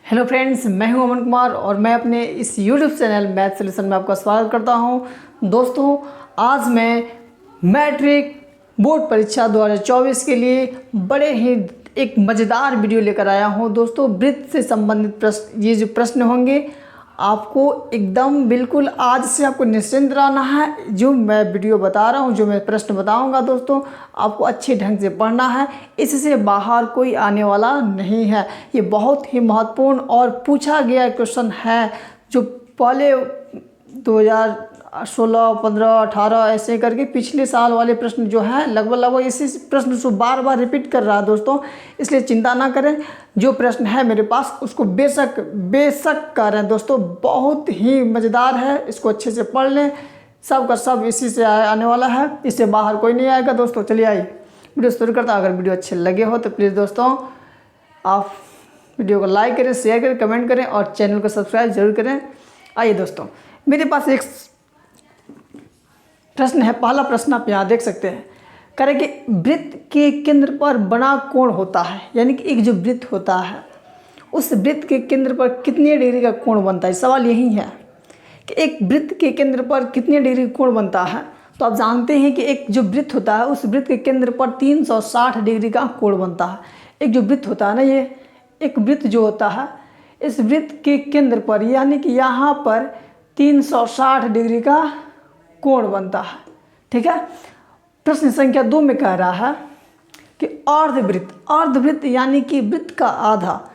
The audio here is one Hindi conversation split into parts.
हेलो फ्रेंड्स, मैं हूं अमन कुमार और मैं अपने इस यूट्यूब चैनल मैथ सॉल्यूशन में आपका स्वागत करता हूं। दोस्तों, आज मैं मैट्रिक बोर्ड परीक्षा 2024 के लिए बड़े ही एक मज़ेदार वीडियो लेकर आया हूं। दोस्तों, वृत्त से संबंधित प्रश्न, ये जो प्रश्न होंगे आपको एकदम बिल्कुल आज से आपको निश्चिंत रहना है। जो मैं वीडियो बता रहा हूँ, जो मैं प्रश्न बताऊँगा दोस्तों, आपको अच्छे ढंग से पढ़ना है। इससे बाहर कोई आने वाला नहीं है। ये बहुत ही महत्वपूर्ण और पूछा गया क्वेश्चन है, जो पहले 2016, 15, 18 ऐसे करके पिछले साल वाले प्रश्न जो हैं लगभग इसी प्रश्न को बार बार रिपीट कर रहा है दोस्तों। इसलिए चिंता ना करें, जो प्रश्न है मेरे पास उसको बेशक करें दोस्तों। बहुत ही मज़ेदार है, इसको अच्छे से पढ़ लें। सब का सब इसी से आने वाला है, इससे बाहर कोई नहीं आएगा दोस्तों। चलिए आइए वीडियो शुरू करता। अगर वीडियो अच्छे लगे हो तो प्लीज़ दोस्तों आप वीडियो को लाइक करें, शेयर करें, कमेंट करें और चैनल को सब्सक्राइब जरूर करें। आइए दोस्तों, मेरे पास एक प्रश्न है। पहला प्रश्न आप यहाँ देख सकते हैं। कह रहे कि वृत्त के केंद्र पर बना कोण होता है, यानी कि एक जो वृत्त होता है उस वृत्त के केंद्र पर कितने डिग्री का कोण बनता है। सवाल यही है कि एक वृत्त के केंद्र पर कितने डिग्री कोण बनता है। तो आप जानते हैं कि एक जो वृत्त होता है उस वृत्त के केंद्र पर 360 डिग्री का कोण बनता है। एक जो वृत्त होता है ना, ये एक वृत्त जो होता है, इस वृत्त के केंद्र पर यानी कि यहाँ पर 360 डिग्री का कोण बनता है। ठीक है। प्रश्न संख्या 2 में कह रहा है कि अर्धवृत्त यानी कि वृत्त का आधा।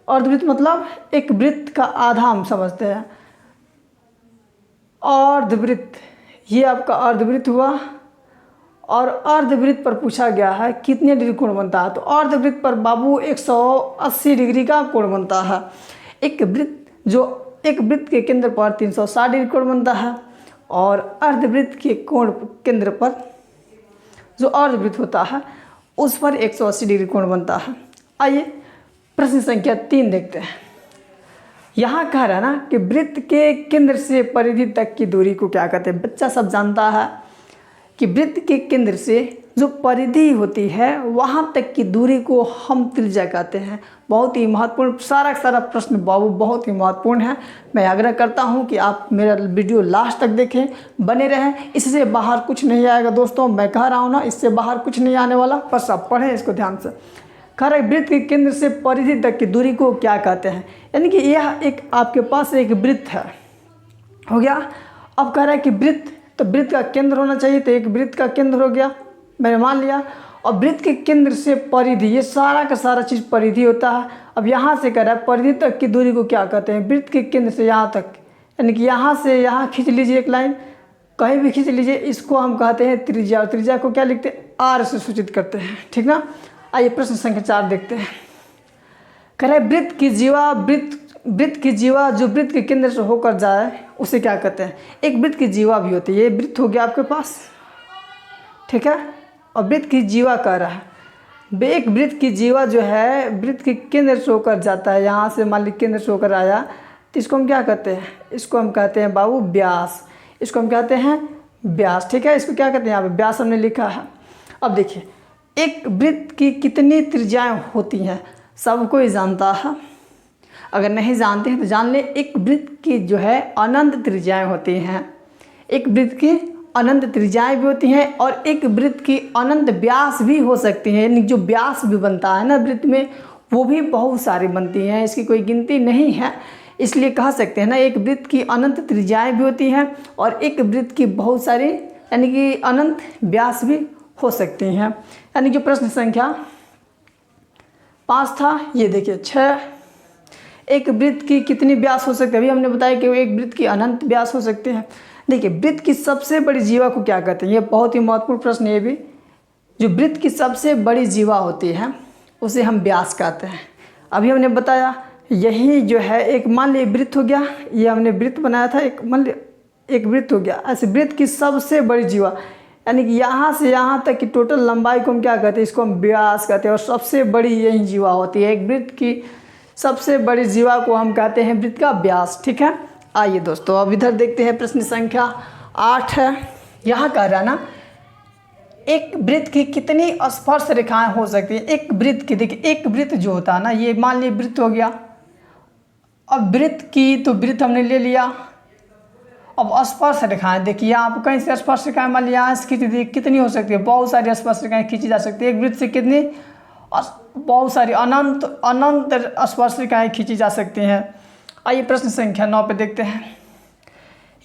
अर्धवृत्त मतलब एक वृत्त का आधा हम समझते हैं। अर्धवृत्त, ये आपका अर्धवृत्त हुआ और अर्धवृत्त पर पूछा गया है कितने डिग्री कोण बनता है। तो अर्धवृत्त पर बाबू 180 डिग्री का कोण बनता है। एक वृत्त के केंद्र पर 360 डिग्री कोण बनता है और अर्धवृत्त के कोण केंद्र पर जो अर्धवृत्त होता है उस पर 180 डिग्री कोण बनता है। आइए प्रश्न संख्या 3 देखते हैं। यहाँ कह रहा है ना कि वृत्त के केंद्र से परिधि तक की दूरी को क्या कहते हैं। बच्चा सब जानता है कि वृत्त के केंद्र से जो परिधि होती है वहाँ तक की दूरी को हम त्रिज्या कहते हैं। बहुत ही महत्वपूर्ण, सारा प्रश्न बाबू बहुत ही महत्वपूर्ण है। मैं आग्रह करता हूँ कि आप मेरा वीडियो लास्ट तक देखें, बने रहें। इससे बाहर कुछ नहीं आएगा दोस्तों, मैं कह रहा हूँ ना, इससे बाहर कुछ नहीं आने वाला। बस आप पढ़ें इसको ध्यान से। कह रहे वृत्त के केंद्र से परिधि तक की दूरी को क्या कहते हैं। यानी कि यह एक आपके पास एक वृत्त है, हो गया। अब कह रहा है कि वृत्त, तो वृत्त का केंद्र होना चाहिए, तो एक वृत्त का केंद्र हो गया, मैंने मान लिया। और वृत्त के केंद्र से परिधि, ये सारा का सारा चीज़ परिधि होता है। अब यहाँ से कह रहा है परिधि तक की दूरी को क्या कहते हैं। वृत्त के केंद्र से यहाँ तक, यानी कि यहाँ से यहाँ खींच लीजिए एक लाइन, कहीं भी खींच लीजिए, इसको हम कहते हैं त्रिज्या। और त्रिज्या को क्या लिखते हैं, आर से सूचित करते हैं। ठीक ना। आइए प्रश्न संख्या 4 देखते हैं। कह रहे वृत्त की जीवा जो वृत्त के केंद्र से होकर जाए उसे क्या कहते हैं। एक वृत्त की जीवा भी होती है। ये वृत्त हो गया आपके पास, ठीक है। और वृत्त की जीवा कह रहा है, एक वृत्त की जीवा जो है वृत्त के केंद्र से होकर जाता है। यहाँ से मान ली केंद्र से होकर आया, तो इसको हम क्या कहते हैं, इसको हम कहते हैं बाबू व्यास। इसको हम कहते हैं व्यास, ठीक है। इसको क्या कहते हैं, यहाँ पे व्यास हमने लिखा है। अब देखिए, एक वृत्त की कितनी त्रिज्याएं होती हैं सब कोई जानता है। अगर नहीं जानते हैं तो जान ले, एक वृत्त की जो है अनंत त्रिज्याएं होती हैं। एक वृत्त की अनंत त्रिज्याएं भी होती हैं और एक वृत्त की अनंत व्यास भी हो सकती हैं। यानी जो व्यास भी बनता है ना वृत्त में, वो भी बहुत सारी बनती हैं, इसकी कोई गिनती नहीं है। इसलिए कह सकते हैं ना, एक वृत्त की अनंत त्रिज्याएं भी होती हैं और एक वृत्त की बहुत सारी यानी कि अनंत व्यास भी हो सकती हैं। यानी जो प्रश्न संख्या 5 था, ये देखिए 6। एक वृत्त की कितनी व्यास हो सकती है। अभी हमने बताया कि एक वृत्त की अनंत व्यास हो सकते हैं। देखिए, वृत्त की सबसे बड़ी जीवा को क्या कहते हैं। ये बहुत ही महत्वपूर्ण प्रश्न है। ये भी जो वृत्त की सबसे बड़ी जीवा होती है उसे हम व्यास कहते हैं। अभी हमने बताया, यही जो है एक मान लीजिए वृत्त हो गया, ये हमने वृत्त बनाया था, एक मान लीजिए एक वृत्त हो गया। ऐसे वृत्त की सबसे बड़ी जीवा यानी कि यहाँ से यहाँ तक की टोटल लंबाई को हम क्या कहते हैं, इसको हम व्यास कहते हैं। और सबसे बड़ी यही जीवा होती है। एक वृत्त की सबसे बड़ी जीवा को हम कहते हैं वृत्त का व्यास, ठीक है। आइए दोस्तों, अब इधर देखते हैं। प्रश्न संख्या 8 है। यहाँ कह रहा है ना, एक वृत्त की कितनी स्पर्श रेखाएं हो सकती है। एक वृत्त की, देखिए एक वृत्त जो होता है ना, ये मान लीजिए वृत्त हो गया अब वृत्त की तो वृत्त हमने ले लिया। अब स्पर्श रेखाएं देखिए, आप कहीं से स्पर्श रेखाएं मान लिया यहाँ से खींच दी, कितनी हो सकती है, बहुत सारी स्पर्श रेखाएं खींची जा सकती है। एक वृत्त से कितनी, बहुत सारी अनंत अनंत स्पर्श रेखाएं खींची जा सकती हैं। आइए प्रश्न संख्या 9 पे देखते हैं।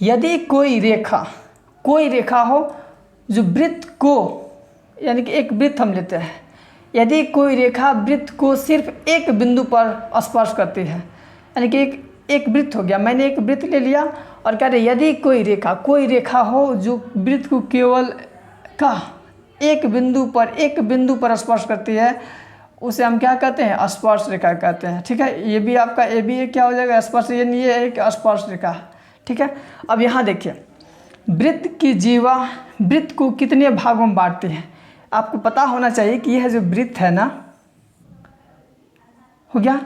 यदि कोई रेखा हो जो वृत्त को, यानी कि एक वृत्त हम लेते हैं, यदि कोई रेखा वृत्त को सिर्फ एक बिंदु पर स्पर्श करती है, यानी कि एक वृत्त हो गया, मैंने एक वृत्त ले लिया और कह रहे यदि कोई रेखा हो जो वृत्त को केवल एक बिंदु पर स्पर्श करती है, उसे हम क्या कहते हैं, स्पर्श रेखा कहते हैं। ठीक है, ये भी आपका क्या हो जाएगा, स्पर्श, यानी ये एक स्पर्श रेखा। ठीक है, अब यहाँ देखिए वृत्त की जीवा वृत्त को कितने भागों में बांटती है। आपको पता होना चाहिए कि यह जो वृत्त है ना, हो गया,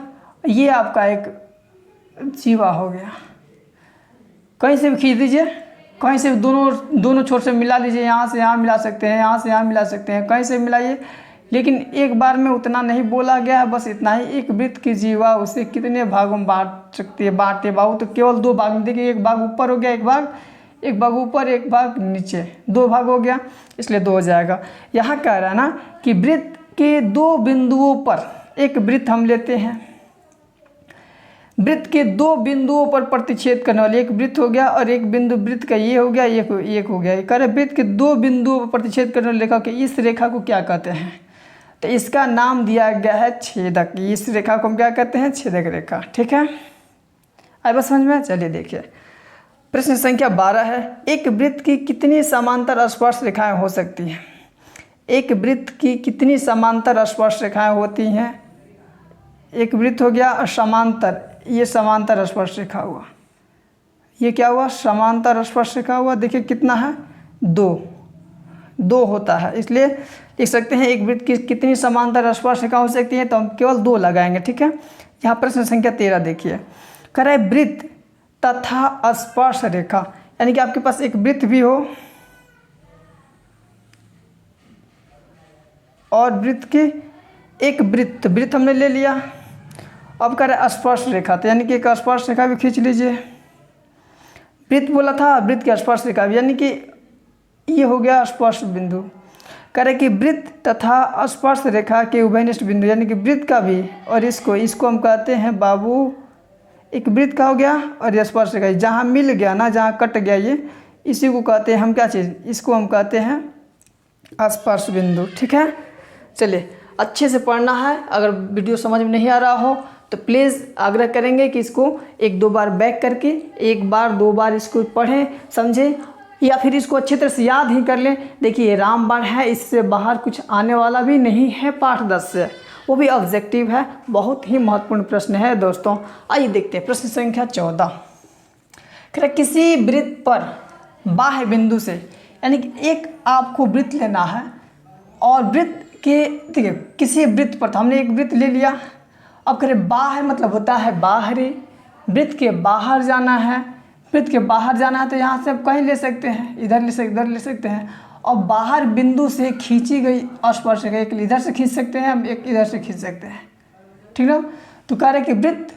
ये आपका एक जीवा हो गया। कहीं से भी खींच दीजिए, कहीं से दोनों छोर से मिला लीजिए, यहाँ से यहाँ मिला सकते हैं, यहाँ से यहाँ मिला सकते हैं, कहीं से मिलाइए, लेकिन एक बार में उतना नहीं बोला गया है, बस इतना ही। एक वृत्त की जीवा उसे कितने भागों में बांट सकती है, बांटते बाहु तो केवल 2 भाग में। देखिए एक भाग ऊपर हो गया, एक भाग ऊपर, एक भाग नीचे, 2 भाग हो गया, इसलिए 2 हो जाएगा। यहाँ कह रहा है ना कि वृत्त के 2 बिंदुओं पर, एक वृत्त हम लेते हैं, वृत्त के 2 बिंदुओं पर प्रतिच्छेद करने वाले, एक वृत्त हो गया और एक बिंदु वृत्त का ये हो गया, एक हो गया। कह रहे वृत्त के 2 बिंदुओं पर प्रतिच्छेद करने वाली रेखा के इस रेखा को क्या कहते हैं, तो इसका नाम दिया गया है छेदक। इस रेखा को हम क्या कहते हैं, छेदक रेखा। ठीक है, आए बस समझ में। चलिए देखिए प्रश्न संख्या 12 है, एक वृत्त की कितनी समांतर स्पर्श रेखाएं हो सकती हैं। एक वृत्त की कितनी समांतर स्पर्श रेखाएं होती हैं। एक वृत्त हो गया और समांतर, ये समांतर स्पर्श रेखा हुआ, ये क्या हुआ, समांतर स्पर्श रेखा हुआ। देखिए कितना है, 2 होता है, इसलिए लिख सकते हैं एक वृत्त की कितनी समांतर स्पर्श रेखा हो सकती है, तो हम केवल 2 लगाएंगे। ठीक है, यहाँ प्रश्न संख्या 13 देखिए, कह रहा है वृत्त तथा स्पर्श रेखा, यानी कि आपके पास एक वृत्त भी हो और वृत्त की एक वृत्त हमने ले लिया। अब कह रहा है स्पर्श रेखा, तो यानी कि एक स्पर्श रेखा भी खींच लीजिए। वृत्त बोला था, वृत्त की स्पर्श रेखा, यानी कि ये हो गया स्पर्श बिंदु। कह रहे कि वृत्त तथा स्पर्श रेखा के उभयनिष्ठ बिंदु, यानी कि वृत्त का भी और इसको हम कहते हैं बाबू, एक वृत्त का हो गया और ये स्पर्श रेखा, जहाँ मिल गया ना, जहाँ कट गया ये, इसी को कहते हैं हम क्या चीज़, इसको हम कहते हैं स्पर्श बिंदु। ठीक है, चलिए अच्छे से पढ़ना है। अगर वीडियो समझ में नहीं आ रहा हो तो प्लीज़ आग्रह करेंगे कि इसको 1-2 बार बैक करके 1 बार 2 बार इसको पढ़ें, समझें, या फिर इसको अच्छी तरह से याद ही कर लें। देखिए ये रामबाण है, इससे बाहर कुछ आने वाला भी नहीं है पाठ 10 से, वो भी ऑब्जेक्टिव है, बहुत ही महत्वपूर्ण प्रश्न है दोस्तों। आइए देखते हैं प्रश्न संख्या 14। किसी वृत्त पर बाह्य बिंदु से, यानी कि एक आपको वृत्त लेना है और वृत्त के, देखिए किसी वृत्त पर, तो हमने एक वृत्त ले लिया। अब करें बाह्य मतलब होता है बाहरी, वृत्त के बाहर जाना है, वृत्त के बाहर जाना है तो यहाँ से आप कहीं ले सकते हैं, इधर ले सकते हैं। और बाहर बिंदु से खींची गई स्पर्श रेखा, एक इधर से खींच सकते हैं, हम एक इधर से खींच सकते हैं। ठीक ना, तो कह रहे कि वृत्त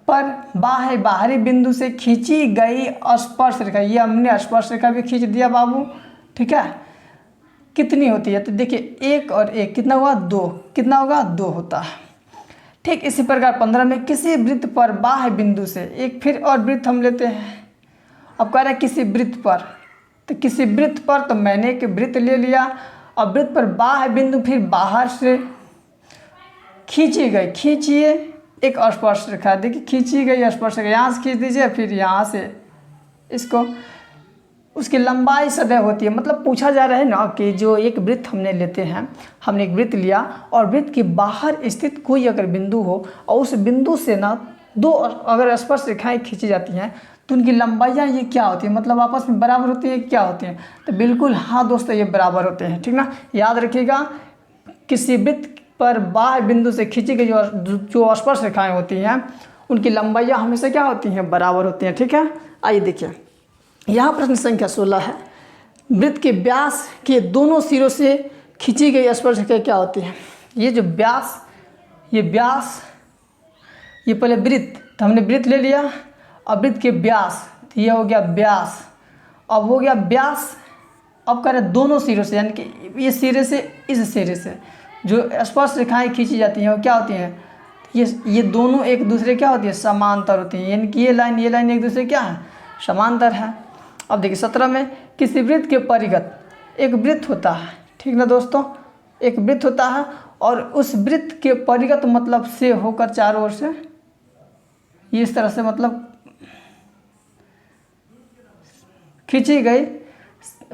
पर बाहरी बिंदु से खींची गई स्पर्श रेखा, ये हमने स्पर्श रेखा भी खींच दिया बाबू। ठीक है, कितनी होती है, तो देखिए 1 और 1 कितना हुआ, 2, कितना होगा, 2 होता है। ठीक इसी प्रकार 15 में किसी वृत्त पर बाह्य बिंदु से, एक फिर और वृत्त हम लेते हैं। अब कह रहा है किसी वृत्त पर, तो किसी वृत्त पर, तो मैंने एक वृत्त ले लिया और वृत्त पर बाह्य बिंदु फिर बाहर से खींचिए एक स्पर्श रेखा। देखिए खींची गई स्पर्श रेखा, यहाँ से खींच दीजिए, फिर यहाँ से इसको, उसकी लंबाई सदैव होती है। मतलब पूछा जा रहा है ना कि जो एक वृत्त हमने लेते हैं, हमने एक वृत्त लिया और वृत्त के बाहर स्थित कोई अगर बिंदु हो और उस बिंदु से ना 2 अगर स्पर्श रेखाएं खींची जाती हैं तो उनकी लंबाइयाँ ये क्या होती है, मतलब आपस में बराबर होती है, क्या होती हैं, तो बिल्कुल हाँ दोस्तों ये बराबर होते हैं। ठीक ना, याद रखिएगा किसी वृत्त पर बाह्य बिंदु से खींची गई जो स्पर्श रेखाएं होती हैं उनकी लंबाइयाँ हमेशा क्या होती हैं, बराबर होती हैं। ठीक है, आइए देखिए यहाँ प्रश्न संख्या 16 है, वृत्त के व्यास के दोनों सिरों से खींची गई स्पर्श रेखा क्या होती है। ये जो व्यास, ये व्यास ये पहले वृत्त, तो हमने वृत्त ले लिया, अब वृत्त के व्यास, तो ये हो गया व्यास। अब हो गया व्यास, अब करें दोनों सिरों से, यानी कि इस सिरे से इस सिरे से जो स्पर्श रेखाएं खींची जाती हैं वो क्या होती हैं, ये दोनों एक दूसरे क्या होती है, समांतर होती हैं, यानी कि ये लाइन एक दूसरे क्या है, समांतर है। अब देखिए 17 में, किसी वृत्त के परिगत एक वृत्त होता है, ठीक ना दोस्तों, एक वृत्त होता है और उस वृत्त के परिगत मतलब से होकर चारों ओर से ये इस तरह से मतलब खींची गई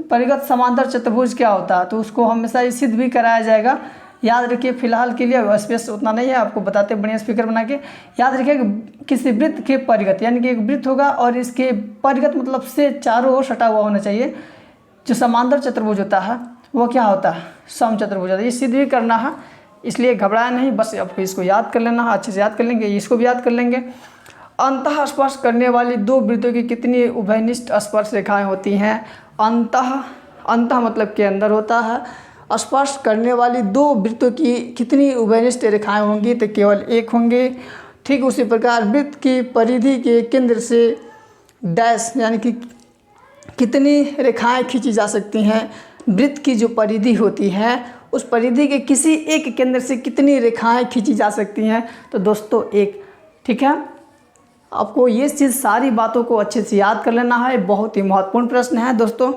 परिगत समांतर चतुर्भुज क्या होता है, तो उसको हमेशा सिद्ध भी कराया जाएगा। याद रखिए, फिलहाल के लिए स्पेस उतना नहीं है, आपको बताते बढ़िया स्पीकर बना के। याद रखिए कि किसी वृत्त के परिगत, यानी कि एक वृत्त होगा और इसके परिगत मतलब से चारों ओर सटा हुआ होना चाहिए। जो समांतर चतुर्भुज होता है वो क्या होता है, समचतुर्भुज होता है। ये सिद्ध भी करना है, इसलिए घबराया नहीं, बस आपको इसको याद कर लेना है, अच्छे से याद कर लेंगे, इसको भी याद कर लेंगे। अंतः स्पर्श करने वाली दो वृत्तों की कितनी उभयनिष्ठ स्पर्श रेखाएं होती हैं। अंतः मतलब के अंदर होता है। स्पर्श करने वाली दो वृत्तों की कितनी उभयनिष्ठ रेखाएं होंगी, तो केवल एक होंगी। ठीक उसी प्रकार वृत्त की परिधि के केंद्र से डैश, यानी कि कितनी रेखाएं खींची जा सकती हैं। वृत्त की जो परिधि होती है उस परिधि के किसी एक केंद्र से कितनी रेखाएं खींची जा सकती हैं, तो दोस्तों एक। ठीक है, आपको ये चीज़ सारी बातों को अच्छे से याद कर लेना है, बहुत ही महत्वपूर्ण प्रश्न है दोस्तों।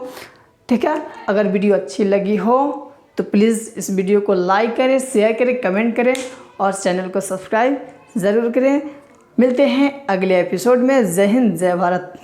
ठीक है, अगर वीडियो अच्छी लगी हो तो प्लीज़ इस वीडियो को लाइक करें, शेयर करें, कमेंट करें और चैनल को सब्सक्राइब ज़रूर करें। मिलते हैं अगले एपिसोड में। जय हिंद, जय भारत।